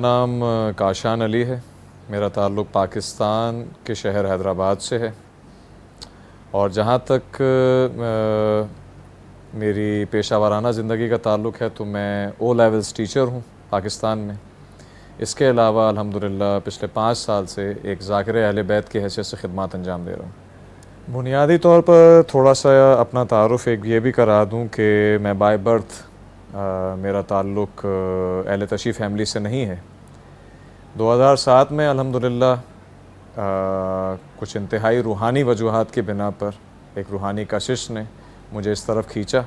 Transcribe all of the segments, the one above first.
नाम काशान अली है। मेरा ताल्लुक़ पाकिस्तान के शहर हैदराबाद से है और जहाँ तक मेरी पेशा वाराना ज़िंदगी का ताल्लुक़ है तो मैं ओ लेवल्स टीचर हूँ पाकिस्तान में। इसके अलावा अल्हम्दुलिल्लाह पिछले 5 साल से एक ज़ाकिर अहले बैत की हैसियत से खिदमत अंजाम दे रहा हूँ। बुनियादी तौर पर थोड़ा सा अपना तारुफ़ एक ये भी करा दूँ कि मैं बाय बर्थ मेरा ताल्लुक़ अहले तशरीफ़ फैमिली से नहीं है। 2007 में अल्हम्दुलिल्लाह कुछ इंतहाई रूहानी वजूहात की बिना पर एक रूहानी कशिश ने मुझे इस तरफ खींचा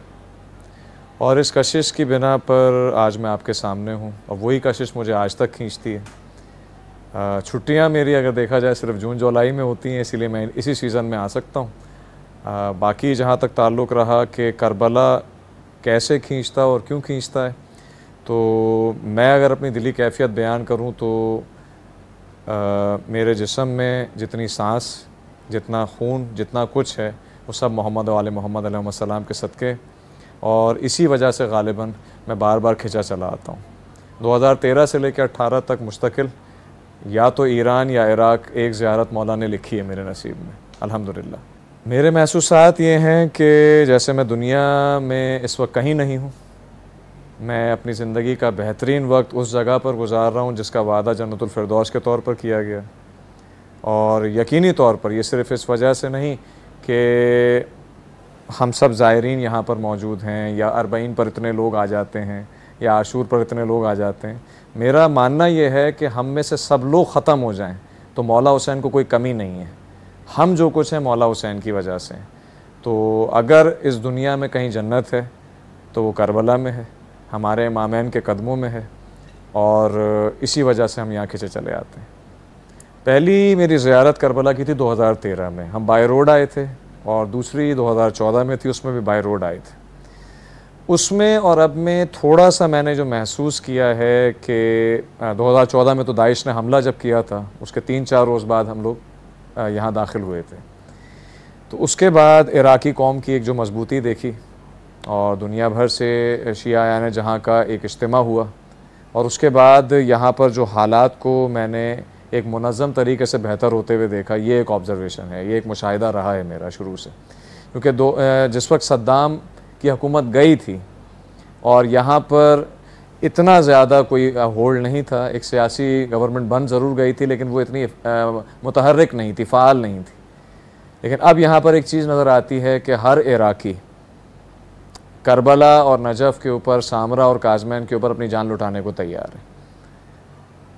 और इस कशिश की बिना पर आज मैं आपके सामने हूँ और वही कशिश मुझे आज तक खींचती है। छुट्टियाँ मेरी अगर देखा जाए सिर्फ जून जुलाई में होती हैं, इसीलिए मैं इसी सीज़न में आ सकता हूँ। बाकी जहाँ तक ताल्लुक़ रहा कि करबला कैसे खींचता और क्यों खींचता है, तो मैं अगर अपनी दिली कैफ़ियत बयान करूँ तो मेरे जिस्म में जितनी सांस, जितना खून, जितना कुछ है वो सब मोहम्मद वाले मोहम्मद अलैहिस्सलाम के सदक़े और इसी वजह से ग़ालिबन मैं बार बार खिंचा चला आता हूँ। 2013 से लेकर 18 तक मुस्तकिल या तो ईरान या इराक़ एक ज़ियारत मौला ने लिखी है मेरे नसीब में अल्हम्दुलिल्लाह। मेरे महसूसात ये हैं कि जैसे मैं दुनिया में इस वक्त कहीं नहीं हूँ, मैं अपनी ज़िंदगी का बेहतरीन वक्त उस जगह पर गुजार रहा हूँ जिसका वादा जन्नतुल फिरदौस के तौर पर किया गया। और यकीनी तौर पर ये सिर्फ़ इस वजह से नहीं कि हम सब ज़ायरीन यहाँ पर मौजूद हैं या अरबईन पर इतने लोग आ जाते हैं या आशूर पर इतने लोग आ जाते हैं। मेरा मानना ये है कि हम में से सब लोग ख़त्म हो जाएं तो मौला हुसैन को कोई कमी नहीं है। हम जो कुछ है मौला हुसैन की वजह से। तो अगर इस दुनिया में कहीं जन्नत है तो वो करबला में है, हमारे इमामैन के कदमों में है और इसी वजह से हम यहाँ खिंचे चले आते हैं। पहली मेरी ज़ियारत करबला की थी 2013 में, हम बाय रोड आए थे और दूसरी 2014 में थी, उसमें भी बाय रोड आए थे। उसमें और अब में थोड़ा सा मैंने जो महसूस किया है कि 2014 में तो दाइश ने हमला जब किया था उसके 3-4 रोज़ बाद हम लोग यहाँ दाखिल हुए थे, तो उसके बाद इराक़ी कौम की एक जो मजबूती देखी और दुनिया भर से शिया जहाँ का एक इज्तिमा हुआ और उसके बाद यहाँ पर जो हालात को मैंने एक मुनज़्ज़म तरीके से बेहतर होते हुए देखा, ये एक ऑब्ज़र्वेशन है, ये एक मुशाहिदा रहा है मेरा शुरू से। क्योंकि जिस वक्त सद्दाम की हुकूमत गई थी और यहाँ पर इतना ज़्यादा कोई होल्ड नहीं था, एक सियासी गवर्नमेंट बन ज़रूर गई थी लेकिन वो इतनी मुतहर्रिक नहीं थी, फ़ाल नहीं थी। लेकिन अब यहाँ पर एक चीज़ नज़र आती है कि हर इराक़ी करबला और नजफ़ के ऊपर, सामरा और काज़मैन के ऊपर अपनी जान लुटाने को तैयार है।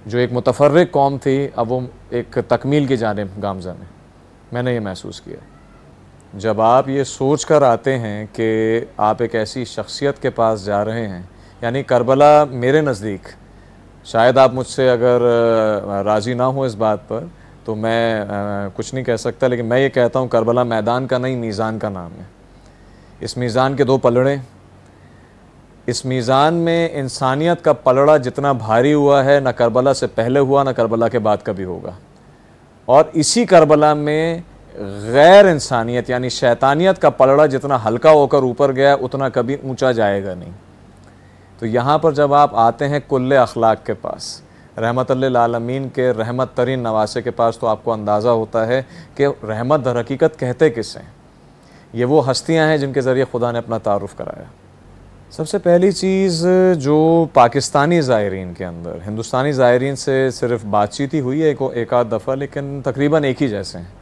जो एक मुतफर्रिक कौम थी अब वो एक तकमील की जानिब गामज़न है। मैंने ये महसूस किया। जब आप ये सोच कर आते हैं कि आप एक ऐसी शख्सियत के पास जा रहे हैं, यानी करबला मेरे नज़दीक, शायद आप मुझसे अगर राज़ी ना हो इस बात पर तो मैं कुछ नहीं कह सकता, लेकिन मैं ये कहता हूँ करबला मैदान का नहीं मीज़ान का नाम है। इस मीज़ान के 2 पलड़े, इस मीज़ान में इंसानियत का पलड़ा जितना भारी हुआ है ना करबला से पहले हुआ ना करबला के बाद कभी होगा। और इसी करबला में गैर इंसानियत यानी शैतानियत का पलड़ा जितना हल्का होकर ऊपर गया उतना कभी ऊंचा जाएगा नहीं। तो यहाँ पर जब आप आते हैं कुल्ले अखलाक के पास, रहमतुल्लिल आलमीन के रहमत तरीन नवासे के पास, तो आपको अंदाज़ा होता है कि रहमत दर हकीकत कहते किस हैं। ये वो हस्तियाँ हैं जिनके ज़रिए खुदा ने अपना तारुफ़ कराया। सबसे पहली चीज़ जो पाकिस्तानी ज़ायरीन के अंदर, हिंदुस्तानी ज़ायरीन से सिर्फ बातचीत ही हुई है एक आध दफ़ा, लेकिन तकरीबन एक ही जैसे हैं।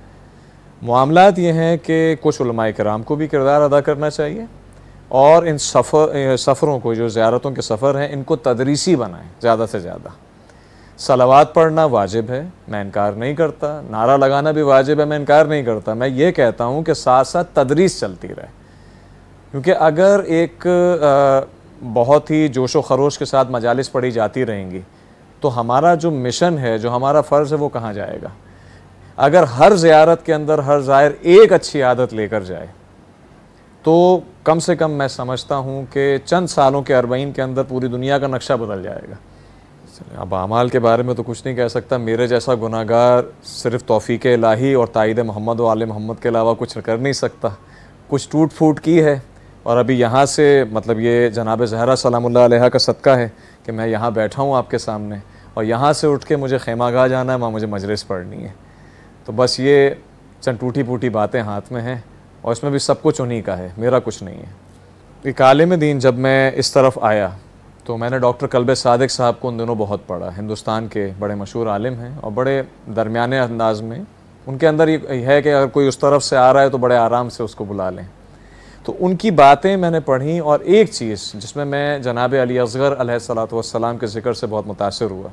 मामलात ये हैं कि कुछ उलमाए किराम को भी किरदार अदा करना चाहिए और इन सफ़रों को, जो ज़ियारतों के सफ़र हैं, इनको तदरीसी बनाएं ज़्यादा से ज़्यादा। सलावात पढ़ना वाजिब है, मैं इनकार नहीं करता। नारा लगाना भी वाजिब है, मैं इनकार नहीं करता। मैं ये कहता हूँ कि साथ साथ तदरीस चलती रहे, क्योंकि अगर एक बहुत ही जोश व खरोश के साथ मजालिस पढ़ी जाती रहेंगी तो हमारा जो मिशन है, जो हमारा फ़र्ज़ है, वो कहाँ जाएगा। अगर हर ज़ियारत के अंदर हर ज़ायर एक अच्छी आदत लेकर जाए तो कम से कम मैं समझता हूँ कि चंद सालों के अरबईन के अंदर पूरी दुनिया का नक्शा बदल जाएगा। अब आमाल के बारे में तो कुछ नहीं कह सकता। मेरे जैसा गुनाहगार सिर्फ तौफ़ीक़ इलाही और ताईद मोहम्मद व आले मोहम्मद के अलावा कुछ कर नहीं सकता। कुछ टूट फूट की है और अभी यहाँ से, मतलब ये जनाब ज़हरा सलामुल्लाह अलैहा का सदका है कि मैं यहाँ बैठा हूँ आपके सामने और यहाँ से उठ के मुझे खेमागाह जाना है, वहाँ मुझे मजलिस पढ़नी है। तो बस ये चंद टूटी फूटी बातें हाथ में हैं और इसमें भी सब कुछ उन्हीं का है, मेरा कुछ नहीं है। एक आलिम दीन जब मैं इस तरफ आया तो मैंने डॉक्टर कल्बे सादिक साहब को उन दिनों बहुत पढ़ा। हिंदुस्तान के बड़े मशहूर आलिम हैं और बड़े दरमियाने अंदाज में उनके अंदर ये है कि अगर कोई उस तरफ से आ रहा है तो बड़े आराम से उसको बुला लें। तो उनकी बातें मैंने पढ़ी और एक चीज़ जिसमें मैं जनाब अली असगर अलैहिस्सलातु वस्सलाम के ज़िक्र से बहुत मुतासिर हुआ।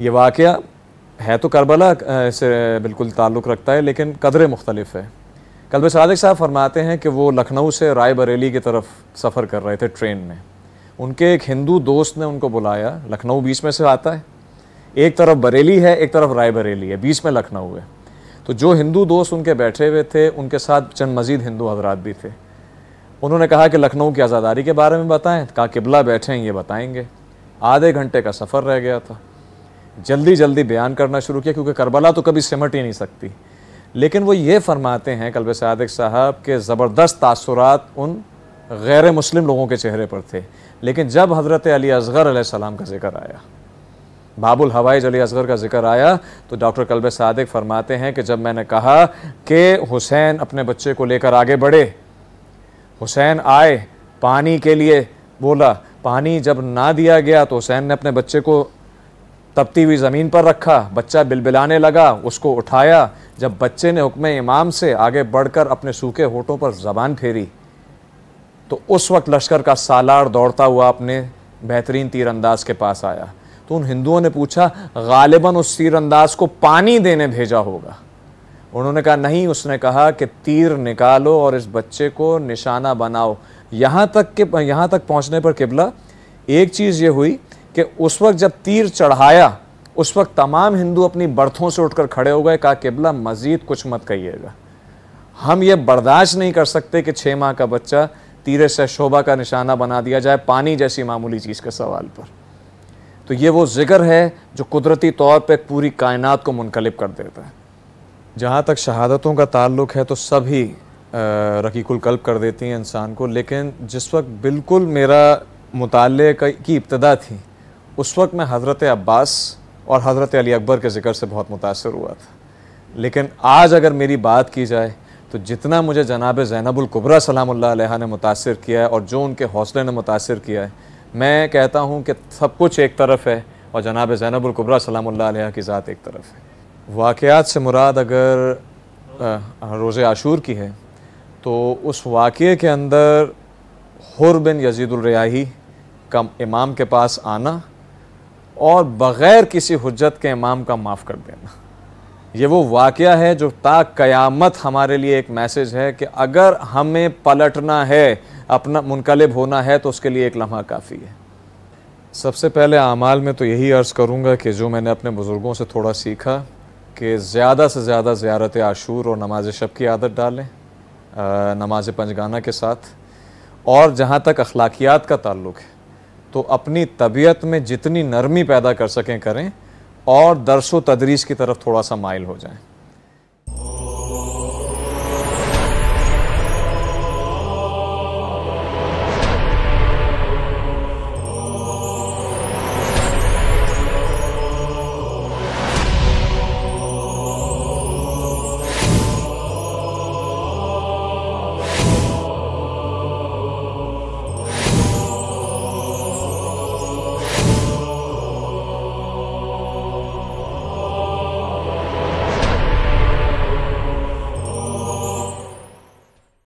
ये वाक़या है तो करबला से बिल्कुल ताल्लुक़ रखता है लेकिन कदर मुख्तलिफ है। कल्बे सादिक साहब फरमाते हैं कि वो लखनऊ से रायबरेली की तरफ सफ़र कर रहे थे ट्रेन में। उनके एक हिंदू दोस्त ने उनको बुलाया, लखनऊ बीच में से आता है, एक तरफ बरेली है एक तरफ रायबरेली है, बीच में लखनऊ है। तो जो हिंदू दोस्त उनके बैठे हुए थे उनके साथ चंद मज़ीद हिंदू हजरात भी थे। उन्होंने कहा कि लखनऊ की आज़ादारी के बारे में बताएं। कहा किबला बैठे हैं ये बताएंगे। आधे घंटे का सफ़र रह गया था, जल्दी जल्दी बयान करना शुरू किया क्योंकि करबला तो कभी सिमट ही नहीं सकती। लेकिन वो ये फरमाते हैं कल्बे सादिक साहब के ज़बरदस्त तासुरात उन गैर मुस्लिम लोगों के चेहरे पर थे। लेकिन जब हज़रत अली असगर अलैहिस्सलाम का जिक्र आया, बाबुल हवाइज अली असगर का जिक्र आया, तो डॉक्टर कल्बे सादिक फरमाते हैं कि जब मैंने कहा कि हुसैन अपने बच्चे को लेकर आगे बढ़े, हुसैन आए पानी के लिए, बोला पानी जब ना दिया गया तो हुसैन ने अपने बच्चे को तपती हुई ज़मीन पर रखा, बच्चा बिलबिलाने लगा, उसको उठाया। जब बच्चे ने हुक्म इमाम से आगे बढ़कर अपने सूखे होठों पर ज़बान फेरी तो उस वक्त लश्कर का सालार दौड़ता हुआ अपने बेहतरीन तीरंदाज के पास आया। तो उन हिंदुओं ने पूछा गालिबन उस तीरंदाज को पानी देने भेजा होगा। उन्होंने कहा नहीं, उसने कहा कि तीर निकालो और इस बच्चे को निशाना बनाओ। यहाँ तक पहुँचने पर किबला एक चीज़ ये हुई कि उस वक्त जब तीर चढ़ाया उस वक्त तमाम हिंदू अपनी बर्थों से उठकर खड़े हो गए। कहा किबला मज़ीद कुछ मत कहिएगा, हम ये बर्दाश्त नहीं कर सकते कि 6 माह का बच्चा तीरे से शोभा का निशाना बना दिया जाए पानी जैसी मामूली चीज़ के सवाल पर। तो ये वो जिक्र है जो कुदरती तौर पर पूरी कायनात को मुनकलिब कर देता है। जहाँ तक शहादतों का ताल्लुक़ है तो सभी रकीकुल कल्ब कर देती हैं इंसान को। लेकिन जिस वक्त बिल्कुल मेरा मुताल्ले की इब्तदा थी उस वक्त मैं हज़रत अब्बास और हज़रत अली अकबर के ज़िक्र से बहुत मुतासिर हुआ था। लेकिन आज अगर मेरी बात की जाए तो जितना मुझे जनाब ज़ैनबुल कुबरा सलामुल्लाह अलैहा ने मुतासिर किया है और जो उनके हौसले ने मुतासिर किया है, मैं कहता हूँ कि सब कुछ एक तरफ है और जनाब ज़ैनबुल कुबरा सलामुल्लाह अलैहा की ज़ात एक तरफ है। वाक़यात से मुराद अगर रोज़े आशूर की है तो उस वाक़ये के अंदर हुर बिन यजीदुल रियाही का इमाम के पास आना और बग़ैर किसी हुज्जत के इमाम का माफ़ कर देना, ये वो वाक़या है जो ता क़यामत हमारे लिए एक मैसेज है कि अगर हमें पलटना है, अपना मुनकलिब होना है तो उसके लिए एक लम्हा काफ़ी है। सबसे पहले आमाल में तो यही अर्ज़ करूँगा कि जो मैंने अपने बुज़ुर्गों से थोड़ा सीखा कि ज़्यादा से ज़्यादा ज़ियारत आशूर और नमाज शब की आदत डालें नमाज पंजगाना के साथ। और जहाँ तक अखलाकियात का ताल्लुक़ है तो अपनी तबीयत में जितनी नरमी पैदा कर सकें करें और दर्स व तदरीस की तरफ थोड़ा सा माइल हो जाएं।